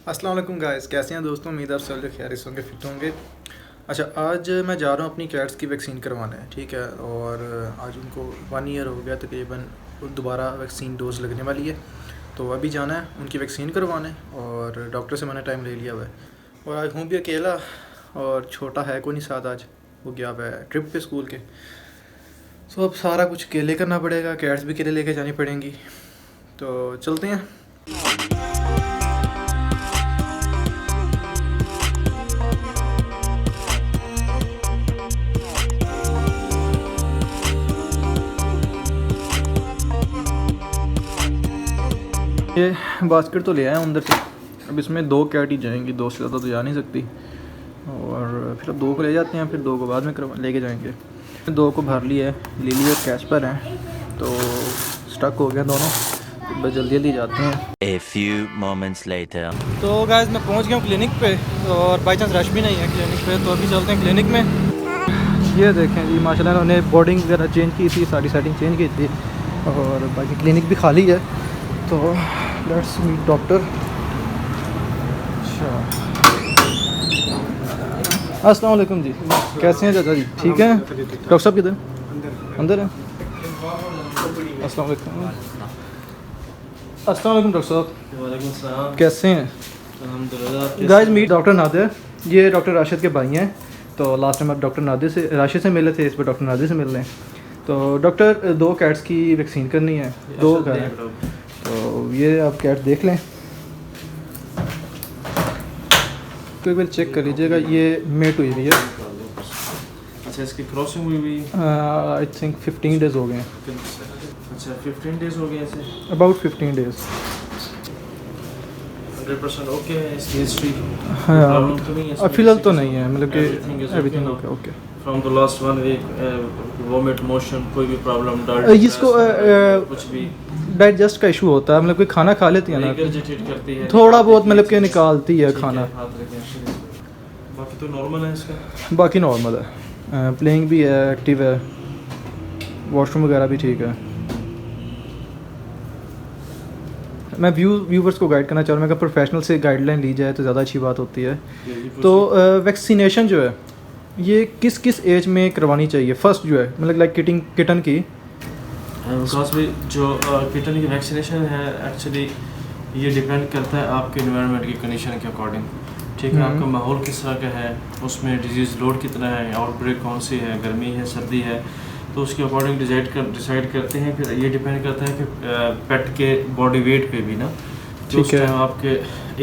अस्सलाम वालेकुम गाइस, कैसे हैं दोस्तों। उम्मीद आप सब लोग खैरियत होंगे, फिट होंगे। अच्छा, आज मैं जा रहा हूँ अपनी कैट्स की वैक्सीन करवाना है, ठीक है। और आज उनको 1 ईयर हो गया तकरीबन, दोबारा वैक्सीन डोज लगने वाली है। तो अभी जाना है उनकी वैक्सीन करवाने, और डॉक्टर से मैंने टाइम ले लिया हुआ है। और आज हूँ भी अकेला, और छोटा है कोई नहीं साथ, आज वो गया हुआ है ट्रिप पे स्कूल के। सो अब सारा कुछ अकेले करना पड़ेगा, कैट्स भी अकेले लेके जानी पड़ेंगी। तो चलते हैं। ये बास्केट तो ले आए अंदर से। अब इसमें 2 कैट ही जाएंगी, 2 से ज़्यादा तो जा नहीं सकती। और फिर अब 2 को ले जाते हैं, फिर 2 को बाद में लेके जाएंगे। 2 को भर लिया है, लिली और कैस्पर हैं, तो स्टक हो गया दोनों। तो बस जल्दी जल्दी जाते हैं। A few moments later. तो गाइस मैं पहुंच गया हूँ क्लिनिक पे, और बाई चांस रश भी नहीं है क्लिनिक पे। तो अभी चलते हैं क्लिनिक में। ये देखें जी, माशाल्लाह उन्होंने बोर्डिंग वगैरह चेंज की थी, सारी सेटिंग चेंज की थी, और बाकी क्लिनिक भी खाली है। तो लेट्स मीट डॉक्टर। अच्छा, अस्सलाम वालेकुम जी, कैसे हैं चाचा जी? ठीक है। डॉक्टर साहब किधर? अंदर है। अस्सलाम वालेकुम। अस्सलाम वालेकुम डॉक्टर साहब। वालेकुम सलाम। कैसे हैं? अल्हम्दुलिल्लाह। Guys meet doctor Nadir. ये डॉक्टर राशिद के भाई हैं। तो लास्ट टाइम आप डॉक्टर नादिर से, राशिद से मिले थे, इस पर डॉक्टर नादिर से मिल रहे हैं। तो डॉक्टर 2 कैट्स की वैक्सीन करनी है, 2 घर हैं। तो ये आप कैट देख लें, तो एक बार चेक कर लीजिएगा। ये मेट हुई हुई है। अच्छा, इसकी क्रॉसिंग हुई हुई आई थिंक 15 डेज़ हो गए हैं। अच्छा 15 डेज हो गए इसे। About 15 days. 100% ओके है इसकी हिस्ट्री। हाँ, प्रॉब्लम तो नहीं है इसमें? फ़िलहाल तो नहीं है, मतलब Everything कि is everything okay okay okay. From the last 1 week vomit motion कोई भी प्रॉब्लम इसको कुछ भी डाइजेस्ट का इशू होता है, मतलब कोई खाना खा लेती है ना, रिगर्जिटेट करती है थोड़ा बहुत, मतलब कि निकालती है ठीक खाना। हाथ रखें। बाकी तो नॉर्मल है इसका। बाकी नॉर्मल है, प्लेइंग भी है, एक्टिव है, वॉशरूम वगैरह भी ठीक है। मैं व्यूवर्स को गाइड करना चाह रहा हूँ, मैं प्रोफेशनल से गाइडलाइन ली जाए तो ज़्यादा अच्छी बात होती है। तो वैक्सीनेशन जो है ये किस किस एज में करवानी चाहिए? फर्स्ट जो है, मतलब लाइक किटन की। बिकॉज भी जो किटन की वैक्सीनेशन है एक्चुअली ये डिपेंड करता है आपके इन्वायरमेंट की कंडीशन के अकॉर्डिंग, ठीक है। आपका माहौल किस तरह का है, उसमें डिजीज़ लोड कितना है, आउटब्रेक कौन सी है, गर्मी है, सर्दी है, तो उसके अकॉर्डिंग डिसाइड करते हैं। फिर ये डिपेंड करता है कि पेट के बॉडी वेट पे भी ना, तो उस टाइम आपके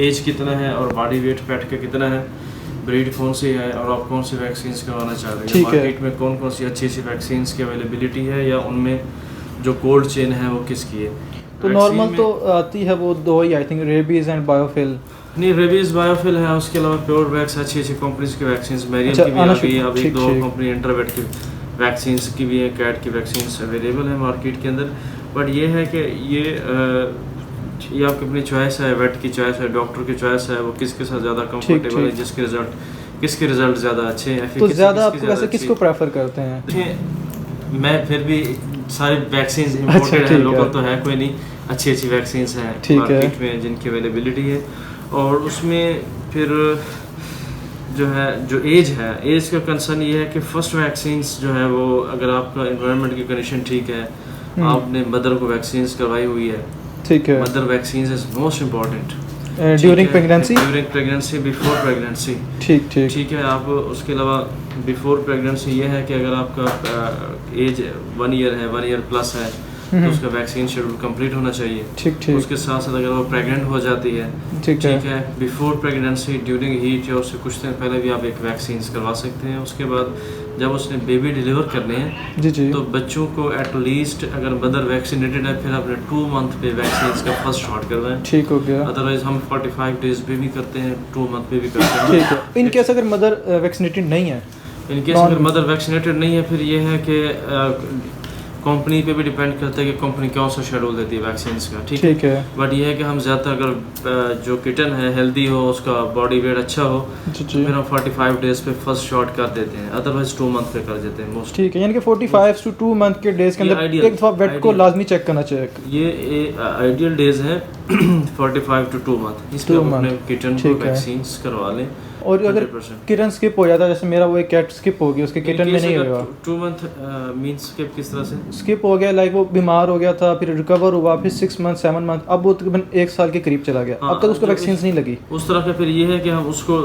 एज कितना है और बॉडी वेट पेट का कितना है, ब्रीड कौन सी है, और आप कौन सी वैक्सीन करवाना चाह रहे हैं, मार्केट में कौन कौन सी अच्छी वैक्सीन की अवेलेबिलिटी है, या उनमें जो कोल्ड चेन है वो किसकी है। तो नॉर्मल तो आती है वो 2 ही, आई थिंक रेबीज़ एंड बायोफिल। नहीं, रेबीज़ बायोफिल है, उसके अलावा प्योर वैक्स अच्छी कंपनीज की वैक्सीन, मेरियन अच्छा, की भी आ गई है, अभी 2 ठीक। कंपनी इंटरवेट की वैक्सीन की भी है, कैट की वैक्सीन अवेलेबल है मार्केट के अंदर। बट ये है कि ये आपकी अपनी चॉइस है, वेट की चॉइस है, डॉक्टर की चॉइस है, वो किसके साथ ज़्यादा कंफर्टेबल है, किसके रिजल्ट ज़्यादा अच्छे हैं। तो ज़्यादा आप वैसे किसको प्रेफर करते हैं? देखिए, मैं फिर भी सारी वैक्सीन इम्पोर्टेड है, लोकल तो है कोई नहीं, अच्छी वैक्सीन हैं मार्केट में जिनकी अवेलेबिलिटी है। और उसमें फिर जो है, जो एज का कंसर्न ये है कि फर्स्ट वैक्सीन्स जो है वो, अगर आपका एनवायरनमेंट की कंडीशन ठीक है, आपने मदर को वैक्सीन करवाई हुई है, ठीक है। Mother vaccine is most important during pregnancy, before pregnancy, ठीक है। आप उसके अलावा बिफोर प्रेगनेंसी ये है कि अगर आपका एज 1 ईयर है, 1 ईयर प्लस है, तो उसका वैक्सीन शेड्यूल कंप्लीट होना चाहिए। ठीक। उसके साथ साथ अगर वो प्रेग्नेंट हो जाती है, ठीक है, बिफोर प्रेगनेंसी, ड्यूरिंग हीट या उससे कुछ दिन पहले भी आप एक वैक्सीन करवा सकते हैं। उसके बाद जब उसने बेबी डिलीवर करने हैं जी, तो बच्चों को एटलीस्ट, अगर मदर वैक्सीनेटेड है, फिर आपने 2 मंथ पे वैक्सीन का फर्स्ट शॉट करवाएं। ठीक हो गया। अदरवाइज हम 45 डेज पे भी करते हैं, 2 मंथ पे भी करते हैं। ठीक है। इन केस अगर मदर वैक्सीनेटेड नहीं है, इनकेस अगर मदर वैक्सीनेटेड नहीं है, फिर ये है कि कंपनी पे भी डिपेंड करता है कि कंपनी कौन सा शेड्यूल देती है वैक्सीन का, ठीक है। बट ये है कि हम ज़्यादातर अगर जो किटन है हेल्दी हो, उसका बॉडी वेट अच्छा हो, तो फिर हम 45 डेज पे फर्स्ट शॉट कर देते हैं, अदरवाइज 2 मंथ पे कर देते हैं मोस्ट। ठीक है, यानी कि 45 to 2 मंथ के डेज के अंदर एक दफ़ा वेट को लाजमी चेक करना चाहिए। ये आइडियल डेज है 45 to 2 मंथ इसमें 2 आप अपने month, किटन को ठीक है। वैक्सीन करवा लें। और अगर 100%। किटन स्किप हो जाता है, जैसे मेरा वो एक कैट स्किप हो गया, उसके किटन में नहीं होगा, 2 मंथ मींस स्किप किस तरह से? स्किप हो गया, लाइक वो बीमार हो गया था, फिर रिकवर हुआ, फिर 6 मंथ 7 मंथ, अब वो तकरीबन 1 साल के करीब चला गया, हाँ, अब तक उसको जो वैक्सीन नहीं लगी। उस तरह का फिर ये है कि हम उसको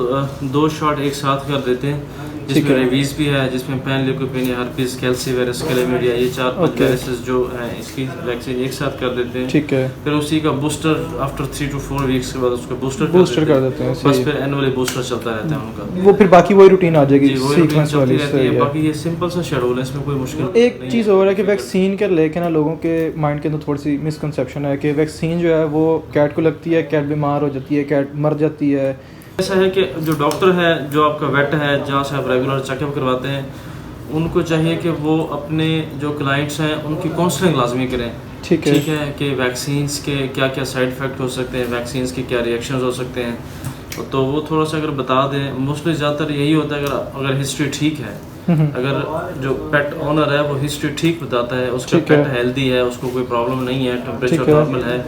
2 शॉट एक साथ कर देते हैं, ठीक जिसमें है। रेबीज भी है, जिसमें पैनल्यूकोपेनिया, हर्पीस, कैल्सीवायरस, क्लेमिडिया, ये 4-5 Okay। वायरसेस जो हैं इसकी वैक्सीन एक साथ कर देते हैं। ठीक है, फिर उसी का बूस्टर आफ्टर 3 to 4 वीक्स के बाद उसको बूस्टर कर देते हैं, बस सही। फिर एनुअली बूस्टर चलता रहता है उनका। वो फिर बाकी वही रूटीन आ जाएगी जी, वो routine सीक्वेंस चलती वाली, रहती सही है। है। बाकी ये सिंपल सा शेड्यूल है, इसमें कोई मुश्किल एक नहीं चीज़ और है कि वैक्सीन के लेके ना लोगों के माइंड के अंदर थोड़ी सी मिसकंसेप्शन है कि वैक्सीन जो है वो कैट को लगती है, कैट बीमार हो जाती है, कैट मर जाती है। ऐसा है कि जो डॉक्टर है, जो आपका वेट है, जहाँ से आप रेगुलर चेकअप करवाते हैं, उनको चाहिए कि वो अपने जो क्लाइंट्स हैं उनकी काउंसलिंग लाजमी करें। ठीक है, ठीक है कि वैक्सीन्स के क्या क्या साइड इफ़ेक्ट हो सकते हैं, वैक्सीन्स के क्या रिएक्शंस हो सकते हैं, तो वो थोड़ा सा अगर बता दें। मोस्टली ज़्यादातर यही होता है, अगर हिस्ट्री ठीक है, अगर जो पेट ओनर है वो हिस्ट्री ठीक बताता है, उसका ठीक है। पेट हेल्दी है, उसको कोई प्रॉब्लम नहीं है, टेम्परेचर ठीक है। नॉर्मल है,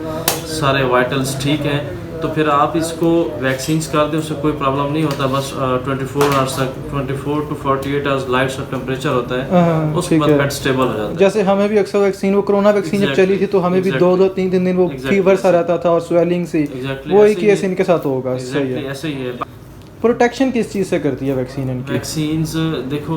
सारे वाइटल्स ठीक हैं, तो फिर आप इसको वैक्सीन्स कर दें, उससे कोई प्रॉब्लम नहीं होता। बस 24 आवर्स तक, 24 to 48 आवर्स लाइट सा टेम्परेचर होता है, हाँ, उसके ठीक बाद है। पेट स्टेबल हो जाता है। जैसे हमें भी अक्सर वैक्सीन, वो कोरोना वैक्सीन जब Exactly, चली थी तो हमें भी exactly, 2-3 दिन वो exactly, फीवर सा रहता था और स्वेलिंग सी, Exactly, वही ऐसे ही केस है। इनके साथ होगा, सही Exactly, है। ऐसे ही है। प्रोटेक्शन किस चीज़ से करती है वैक्सीन इनकी? वैक्सीन्स देखो,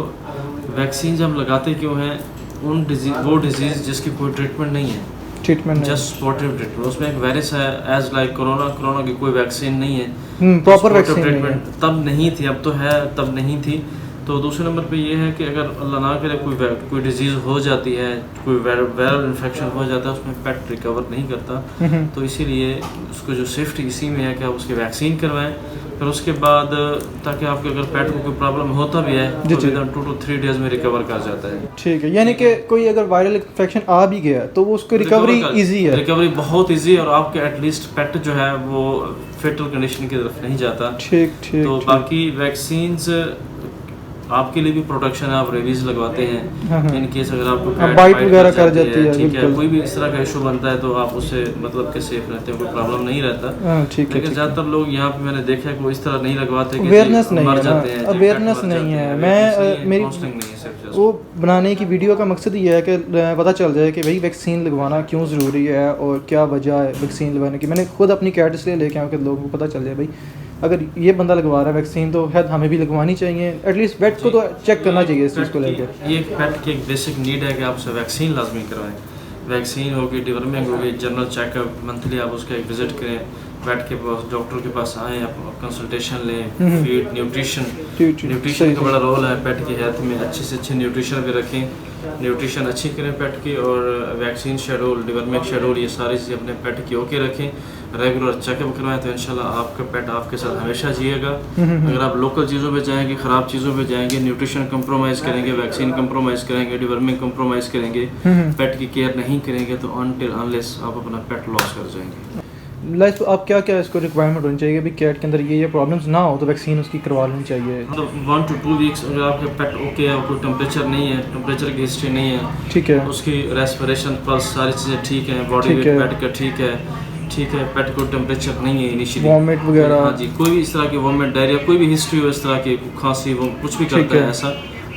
वैक्सीन हम लगाते क्यों हैं? वो डिजीज़ जिसकी कोई ट्रीटमेंट नहीं है, ट्रीटमेंट नहीं, जस्ट सपोर्टिव ट्रीटमेंट। उसमें एक वायरस है एज लाइक कोरोना की कोई वैक्सीन नहीं है, प्रॉपर Supportive वैक्सीन नहीं है। ट्रीटमेंट तब नहीं थी, अब तो है, तब नहीं थी। तो दूसरे नंबर पे ये है कि अगर अल्लाह ना करे कोई डिजीज़ हो जाती है, कोई वायरल इन्फेक्शन हो जाता है, उसमें पेट रिकवर नहीं करता। तो इसीलिए उसको जो सेफ्टी इसी में है कि आप उसकी वैक्सीन करवाएं, फिर उसके बाद ताकि आपके अगर पेट को कोई प्रॉब्लम होता भी है जी, तो जी। विदिन 2 to 3 डेज में रिकवर कर जाता है। ठीक है, यानी कि कोई अगर वायरल इन्फेक्शन आ भी गया तो वो उसको रिकवरी इजी है। रिकवरी बहुत इजी है, और आपके एटलीस्ट पेट जो है वो फेटल कंडीशन की तरफ नहीं जाता। ठीक ठीक तो ठीक। बाकी वैक्सीन्स आपके लिए भी प्रोटेक्शन है, आप रेबीज लगवाते हैं हाँ, हाँ। इन केस अगर आपको हाँ, bite वगैरह कर जाती है, ठीक है, बिल्कुल। कोई भी इस तरह का इशू बनता है तो आप उससे मतलब के सेफ रहते हैं, कोई प्रॉब्लम नहीं रहता। हाँ, ठीक है, लेकिन ठीक है। ज़्यादातर लोग यहाँ पे मैंने देखा है कि वो इस तरह नहीं लगवाते कि अवेयरनेस जी नहीं मर है जाते ना, हैं, जी अवेयरनेस पेट मर नहीं जाते है। हैं, मैं awareness नहीं है, मेरी counselling नहीं है, सिर्फ just। वो बनाने की वीडियो का मकसद ये है कि पता चल जाए कि भाई वैक्सीन लगवाना क्यों ज़रूरी है और क्या वजह है वैक्सीन लगवाने की। मैंने खुद अपनी कैट इसलिए लेके आऊँ कि लोगों को पता चल जाए भाई अगर ये बंदा लगवा रहा है वैक्सीन तो शायद हमें भी लगवानी चाहिए, एटलीस्ट वेट को तो चेक करना चाहिए इस चीज़ को लेकर। ये पेट की एक बेसिक नीड है कि आप उसे वैक्सीन लाजमी करवाएं। वैक्सीन होगी, डिवर्मिंग होगी, जनरल चेकअप मंथली आप उसका एक विजिट करें, वेट के पास, डॉक्टर के पास आएँ, आप कंसल्टेशन लें, फीड, न्यूट्रिशन ठीक, न्यूट्रिशन सही, का बड़ा रोल है पेट की हेल्थ में। अच्छे से अच्छे न्यूट्रिशन भी रखें, न्यूट्रिशन अच्छी करें पेट की, और वैक्सीन शेड्यूल, डिवर्मिंग शेड्यूल, ये सारी चीज़ें अपने पेट की ओके रखें, रेगुलर चेकअप करवाएं, तो इंशाल्लाह आपका पेट आपके साथ हमेशा जिएगा। अगर आप लोकल चीज़ों पे जाएंगे, ख़राब चीज़ों पे जाएंगे, न्यूट्रिशन कंप्रोमाइज़ करेंगे, वैक्सीन कंप्रोमाइज़ करेंगे, डिवर्मिंग कंप्रोमाइज़ करेंगे, पेट की केयर नहीं करेंगे, तो अनटिल अनलेस आप अपना पेट लॉस कर जाएंगे। लाइक तो आप क्या क्या इसको रिक्वायरमेंट होनी चाहिए कि कैट के अंदर ये प्रॉब्लम्स ना हो तो वैक्सीन उसकी करवा लेनी चाहिए? मतलब 1 to 2 वीक्स अगर आपके पेट ओके है, कोई टेम्परेचर नहीं है, टेम्परेचर की हिस्ट्री नहीं है, ठीक है, उसकी रेस्पिरेशन पल्स सारी चीज़ें ठीक हैं, बॉडी ठीक वेट है। पेट का ठीक है, पेट को टेम्परेचर नहीं है इनिशियली, वॉमिट वगैरह, हाँ जी, कोई भी इस तरह की वॉमिट, डायरिया, कोई भी हिस्ट्री हो इस तरह की, खांसी, वो कुछ भी ठीक करता है है। ऐसा,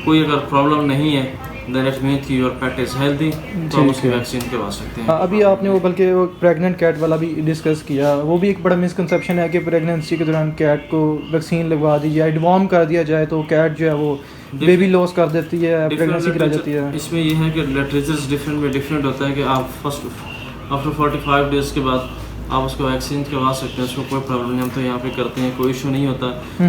कोई अगर प्रॉब्लम नहीं है, देन इट मीन्स कि योर पेट इज़ हेल्दी, तो आप ठीक उसकी है। वैक्सीन करवा सकते हैं। हाँ, अभी आपने वो बल्कि वो प्रेग्नेंट कैट वाला भी डिस्कस किया, वो भी एक बड़ा मिसकंसेप्शन है कि प्रेगनेंसी के दौरान कैट को वैक्सीन लगवा दी जाए, डिवॉर्म कर दिया जाए तो कैट जो है वो बेबी लॉस कर देती है, प्रेगनेंसी करा जाती है। इसमें ये है कि लिटरेचर डिफरेंट होता है कि आप फर्स्ट आफ्टर 45 डेज के बाद आप उसको वैक्सीन करवा सकते हैं, उसको कोई प्रॉब्लम नहीं, हम तो यहाँ पे करते हैं, कोई इशू नहीं होता।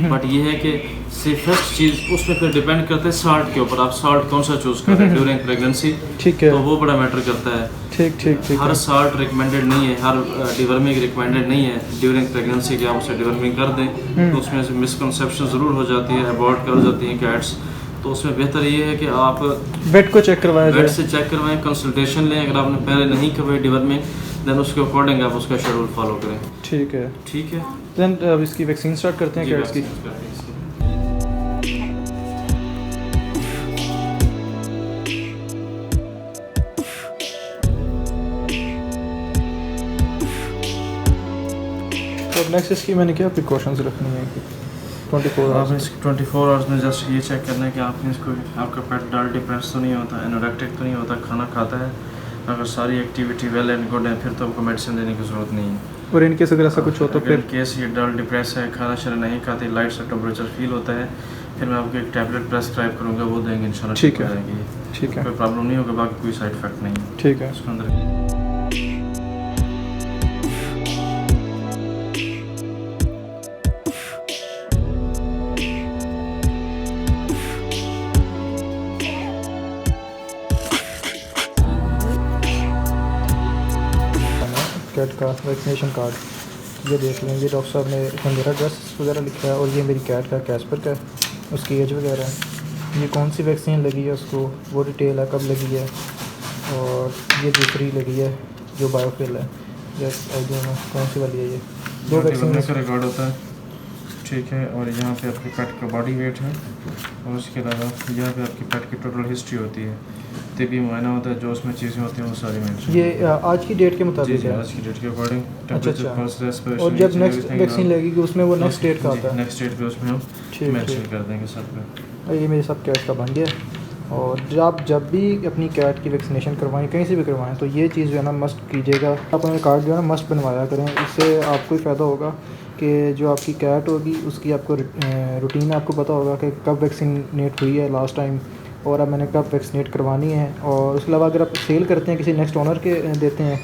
बट ये है कि सेफेस्ट चीज़ उसमें फिर डिपेंड करता है साल्ट के ऊपर, आप साल्ट कौन सा चूज़ कर रहे हैं ड्यूरिंग प्रेगनेंसी, ठीक है, तो वो बड़ा मैटर करता है। ठीक ठीक ठीक हर है। साल्ट रिकमेंडेड नहीं है, हर डिवर्मिंग रिकमेंडेड नहीं है ड्यूरिंग प्रेगनेंसी कि आप उसे डिवर्मिंग कर दें, तो उसमें से मिसकंसेप्शन ज़रूर हो जाती है, अबॉर्ट कर जाती हैं कैट्स। तो उसमें बेहतर ये है कि आप वेट को चेक करवाया वेट जाए। से चेक करवाएं, कंसल्टेशन लें, अगर आपने पहले नहीं करवाई डिवर्मिंग, देन उसके अकॉर्डिंग आप उसका शेड्यूल फॉलो करें। ठीक है, ठीक है, देन अब इसकी वैक्सीन स्टार्ट करते हैं जी, कैट्स की। vaccines करते हैं इसकी। अब नेक्स्ट इसकी मैंने क्या प्रिकॉशंस रखनी है कि 24 आपने आवर्स? 24 आवर्स में जस्ट ये चेक करना है कि आपने इसको आपका पेट डाल डिप्रेस तो नहीं होता, एनोरेक्टिक तो नहीं होता, खाना खाता है। अगर सारी एक्टिविटी वेल एंड गुड है फिर तो आपको मेडिसिन देने की ज़रूरत नहीं है। और इन केस अगर ऐसा कुछ हो तो अगर फिर? केस ये डाल डिप्रेस है, खाना शाना नहीं खाते, लाइट सा टेम्परेचर फील होता है, फिर मैं आपको एक टैबलेट प्रेस्क्राइब करूँगा, वो देंगे इंशाल्लाह ठीक है। हो जाएगी। ठीक है, कोई प्रॉब्लम नहीं होगा, बाकी कोई साइड इफेक्ट नहीं है ठीक है। उसके अंदर। कैट का वैक्सीनेशन कार्ड ये देख लें। ये डॉक्टर साहब ने इसमें मेरा एड्रेस वगैरह लिखा है और ये मेरी कैट का कैस्पर का है, उसकी एज वगैरह है, ये कौन सी वैक्सीन लगी है उसको वो डिटेल है, कब लगी है, और ये दूसरी लगी है जो बायोफिल है, ये आइडिया में कौन सी वाली है। ये 2 वैक्सीन का रिकॉर्ड होता है, ठीक है। और यहाँ पे आपके पेट का बॉडी वेट है और उसके अलावा यहाँ पे आपकी पेट की टोटल हिस्ट्री होती है, तभी मुआयना होता है, जो उसमें चीज़ें होती हैं वो सारी मेंशन। ये आज की डेट के मुताबिक है? आज की डेट के अकॉर्डिंग। अच्छा। और जब नेक्स्ट वैक्सीन लगेगी उसमें वो नेक्स्ट डेट का आता है? नेक्स्ट डेट पे उसमें हम मेंशन कर देंगे सब पे। ये मेरे सब कैट का बन गया। और जब भी अपनी कैट की वैक्सीनेशन करवाएं, कहीं से भी करवाएं, तो ये चीज़ जो है ना मस्ट कीजिएगा। आप अपना कार्ड जो है ना मस्ट बनवाया करें, इससे आपको ही फ़ायदा होगा कि जो आपकी कैट होगी उसकी आपको रूटीन आपको पता होगा कि कब वैक्सीनेट हुई है लास्ट टाइम और अब मैंने कब वैक्सीनेट करवानी है। और उसके अलावा अगर आप सेल करते हैं, किसी नेक्स्ट ओनर के देते हैं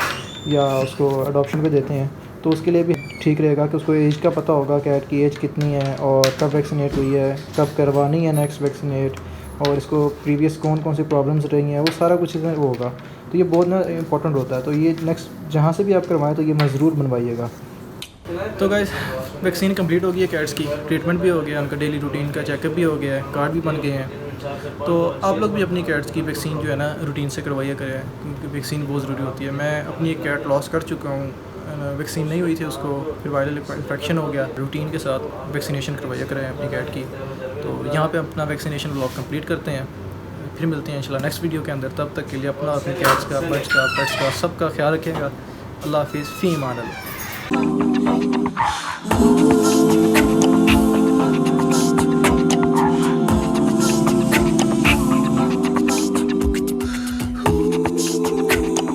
या उसको अडॉप्शन पे देते हैं, तो उसके लिए भी ठीक रहेगा कि उसको एज का पता होगा, कैट की एज कितनी है और कब वैक्सीनेट हुई है, कब करवानी है नेक्स्ट वैक्सीनेट, और इसको प्रीवियस कौन कौन सी प्रॉब्लम्स रही हैं, वो सारा कुछ इसमें वो होगा। तो ये बहुत ना इंपॉर्टेंट होता है। तो ये नेक्स्ट जहाँ से भी आप करवाएं तो ये ज़रूर बनवाइएगा। तो गाइस वैक्सीन कंप्लीट हो गई है कैट्स की, ट्रीटमेंट भी हो गया, उनका डेली रूटीन का चेकअप भी हो गया है, कार्ड भी बन गए हैं। तो आप लोग भी अपनी कैट्स की वैक्सीन जो है ना रूटीन से करवाइए करें, क्योंकि वैक्सीन बहुत ज़रूरी होती है। मैं अपनी एक कैट लॉस कर चुका हूँ, वैक्सीन नहीं हुई थी उसको, फिर वायरल इन्फेक्शन हो गया। रूटीन के साथ वैक्सीनेशन करवाइए करें अपनी कैट की। तो यहाँ पे अपना वैक्सीनेशन ब्लॉग कंप्लीट करते हैं, फिर मिलते हैं इंशाल्लाह नेक्स्ट वीडियो के अंदर। तब तक के लिए अपना अपने कैट्स का, बर्ड्स का, पेट्स का सबका ख्याल रखिएगा। अल्लाह हाफिज़, फ़ी अमान अल्लाह।